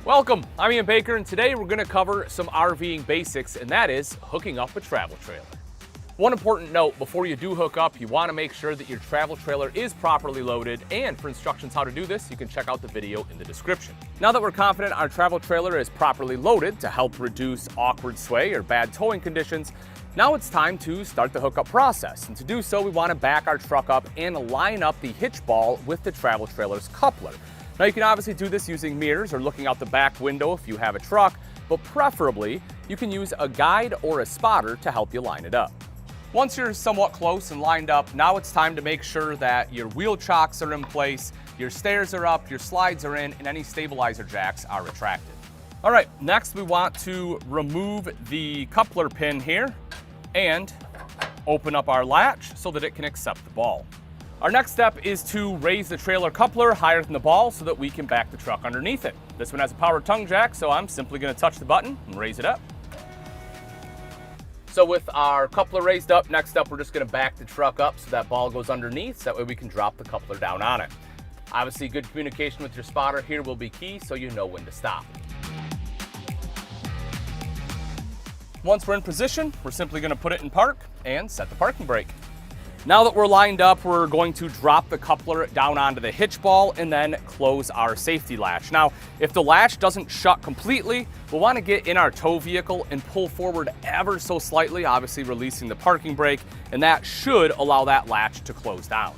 Welcome, I'm Ian Baker, and today we're going to cover some RVing basics, and that is hooking up a travel trailer. One important note, before you do hook up, you want to make sure that your travel trailer is properly loaded, and for instructions how to do this, you can check out the video in the description. Now that we're confident our travel trailer is properly loaded to help reduce awkward sway or bad towing conditions, now it's time to start the hookup process. And to do so, we want to back our truck up and line up the hitch ball with the travel trailer's coupler. Now you can obviously do this using mirrors or looking out the back window if you have a truck, but preferably you can use a guide or a spotter to help you line it up. Once you're somewhat close and lined up, now it's time to make sure that your wheel chocks are in place, your stairs are up, your slides are in, and any stabilizer jacks are retracted. All right, next we want to remove the coupler pin here and open up our latch so that it can accept the ball. Our next step is to raise the trailer coupler higher than the ball so that we can back the truck underneath it. This one has a power tongue jack, so I'm simply going to touch the button and raise it up. So with our coupler raised up, next up we're just going to back the truck up so that ball goes underneath, so that way we can drop the coupler down on it. Obviously, good communication with your spotter here will be key so you know when to stop. Once we're in position, we're simply going to put it in park and set the parking brake. Now that we're lined up, we're going to drop the coupler down onto the hitch ball and then close our safety latch. Now, if the latch doesn't shut completely, we'll want to get in our tow vehicle and pull forward ever so slightly, obviously releasing the parking brake, and that should allow that latch to close down.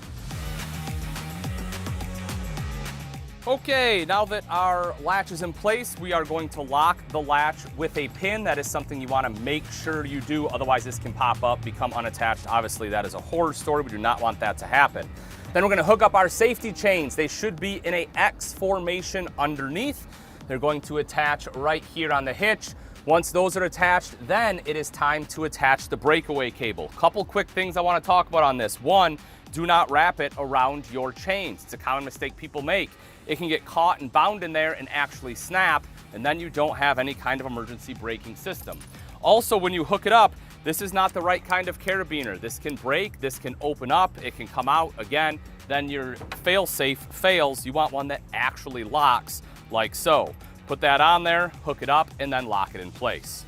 Okay, now that our latch is in place, we are going to lock the latch with a pin. That is something you want to make sure you do, otherwise this can pop up, become unattached. Obviously, that is a horror story. We do not want that to happen. Then we're going to hook up our safety chains. They should be in a X formation underneath. They're going to attach right here on the hitch. Once those are attached, then it is time to attach the breakaway cable. Couple quick things I want to talk about on this. One, do not wrap it around your chains. It's a common mistake people make. It can get caught and bound in there and actually snap, and then you don't have any kind of emergency braking system. Also, when you hook it up, this is not the right kind of carabiner. This can break, this can open up, it can come out again, then your fail-safe fails. You want one that actually locks like so. Put that on there, hook it up, and then lock it in place.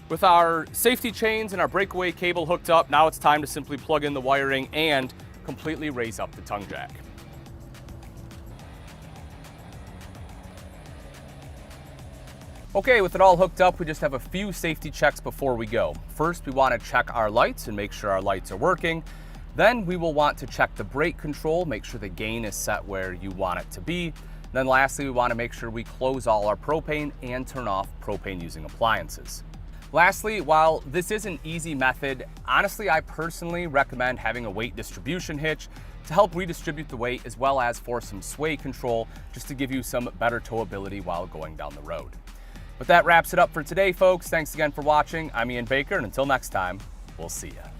With our safety chains and our breakaway cable hooked up, now it's time to simply plug in the wiring and completely raise up the tongue jack. Okay, with it all hooked up, we just have a few safety checks before we go. First, we want to check our lights and make sure our lights are working. Then we will want to check the brake control, make sure the gain is set where you want it to be. Then lastly, we want to make sure we close all our propane and turn off propane using appliances. Lastly, while this is an easy method, honestly, I personally recommend having a weight distribution hitch to help redistribute the weight as well as for some sway control, just to give you some better towability while going down the road. But that wraps it up for today, folks. Thanks again for watching. I'm Ian Baker, and until next time, we'll see ya.